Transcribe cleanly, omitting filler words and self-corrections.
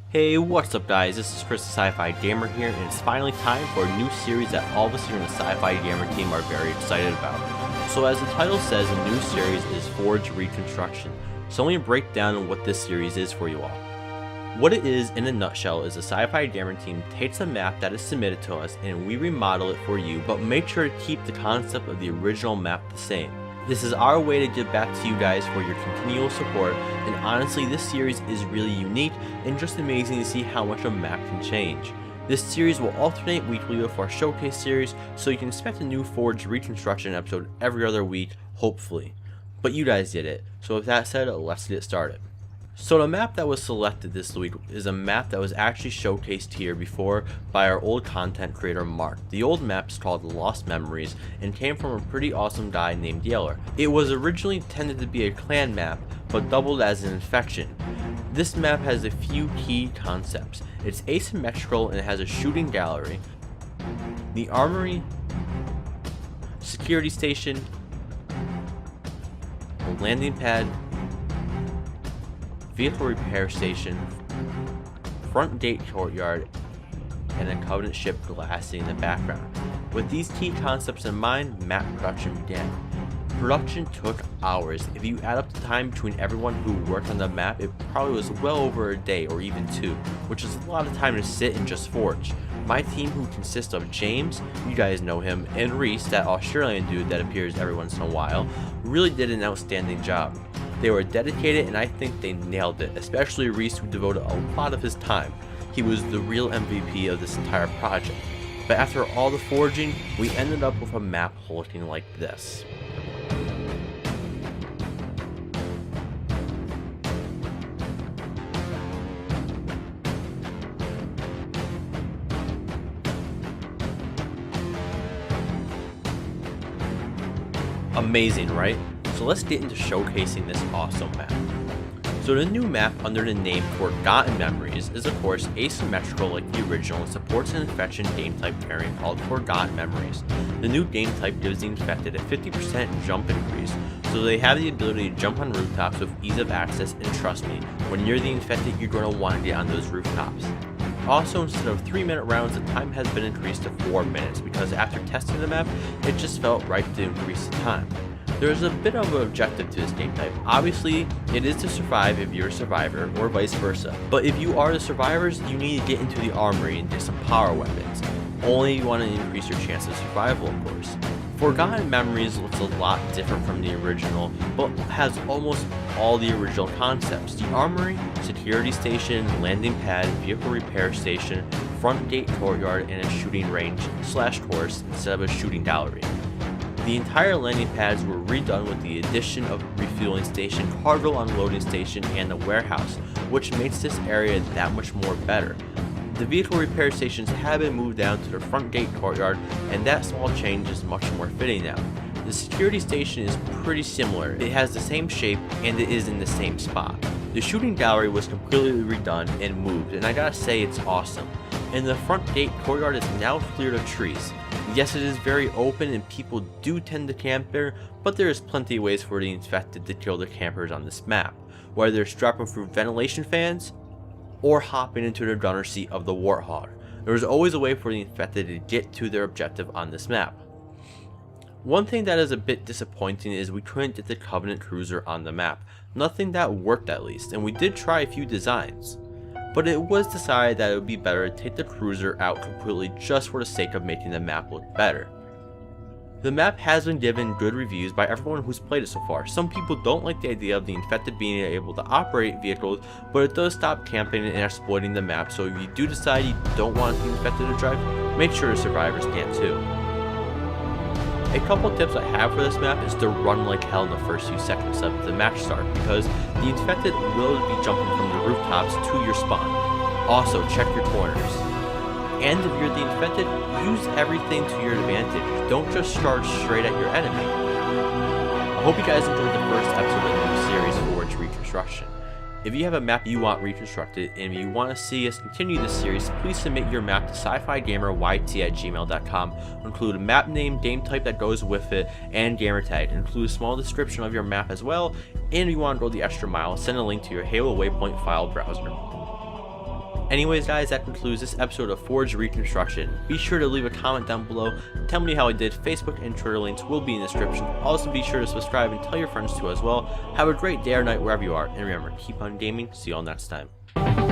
Hey, what's up guys, this is Chris the Sci-Fi Gamer here, and it's finally time for a new series that all of us here in the Sci-Fi Gamer team are very excited about. So as the title says, the new series is Forge Reconstruction. So let me break down what this series is for you all. What it is in a nutshell is the Sci-Fi Gamer team takes a map that is submitted to us and we remodel it for you, but make sure to keep the concept of the original map the same. This is our way to give back to you guys for your continual support, and honestly this series is really unique and just amazing to see how much a map can change. This series will alternate weekly with our showcase series, so you can expect a new Forge Reconstruction episode every other week, hopefully. But you guys did it, so with that said, let's get started. So the map that was selected this week is a map that was actually showcased here before by our old content creator Mark. The old map is called Lost Memories and came from a pretty awesome guy named Yeller. It was originally intended to be a clan map, but doubled as an infection. This map has a few key concepts. It's asymmetrical and it has a shooting gallery, the armory, security station, a landing pad, vehicle repair station, front gate courtyard, and a Covenant ship glassing in the background. With these key concepts in mind, map production began. Production took hours. If you add up the time between everyone who worked on the map, it probably was well over a day or even two, which is a lot of time to sit and just forge. My team, who consists of James, you guys know him, and Reese, that Australian dude that appears every once in a while, really did an outstanding job. They were dedicated and I think they nailed it, especially Reese, who devoted a lot of his time. He was the real MVP of this entire project. But after all the forging, we ended up with a map looking like this. Amazing, right? So let's get into showcasing this awesome map. So the new map under the name Forgotten Memories is of course asymmetrical like the original and supports an infection game type variant called Forgotten Memories. The new game type gives the infected a 50% jump increase, so they have the ability to jump on rooftops with ease of access, and trust me, when you're the infected you're going to want to get on those rooftops. Also, instead of 3-minute rounds, the time has been increased to 4 minutes because after testing the map, it just felt right to increase the time. There is a bit of an objective to this game type. Obviously, it is to survive if you're a survivor, or vice versa. But if you are the survivors, you need to get into the armory and get some power weapons. Only if you want to increase your chance of survival, of course. Forgotten Memories looks a lot different from the original, but has almost all the original concepts. The armory, security station, landing pad, vehicle repair station, front gate courtyard, and a shooting range / course instead of a shooting gallery. The entire landing pads were redone with the addition of a refueling station, cargo unloading station, and a warehouse, which makes this area that much more better. The vehicle repair stations have been moved down to the front gate courtyard, and that small change is much more fitting now. The security station is pretty similar. It has the same shape and it is in the same spot. The shooting gallery was completely redone and moved, and I gotta say it's awesome. And the front gate courtyard is now cleared of trees. Yes, it is very open and people do tend to camp there, but there is plenty of ways for the infected to kill the campers on this map, whether it's dropping through ventilation fans or hopping into the gunner seat of the Warthog. There is always a way for the infected to get to their objective on this map. One thing that is a bit disappointing is we couldn't get the Covenant cruiser on the map. Nothing that worked at least, and we did try a few designs. But it was decided that it would be better to take the cruiser out completely just for the sake of making the map look better. The map has been given good reviews by everyone who's played it so far. Some people don't like the idea of the infected being able to operate vehicles, but it does stop camping and exploiting the map, so if you do decide you don't want the infected to drive, make sure the survivors can too. A couple tips I have for this map is to run like hell in the first few seconds of the match start, because the infected will be jumping from the rooftops to your spawn. Also, check your corners. And if you're the infected, use everything to your advantage. Don't just charge straight at your enemy. I hope you guys enjoyed the first episode of the new series Forge Reconstruction. If you have a map you want reconstructed and you want to see us continue this series, please submit your map to scifigameryt@gmail.com. Include a map name, game type that goes with it, and gamer tag. Include a small description of your map as well, and if you want to go the extra mile, send a link to your Halo Waypoint file browser. Anyways guys, that concludes this episode of Forge Reconstruction. Be sure to leave a comment down below, tell me how I did. Facebook and Twitter links will be in the description. Also be sure to subscribe and tell your friends too as well. Have a great day or night wherever you are, and remember, keep on gaming. See you all next time.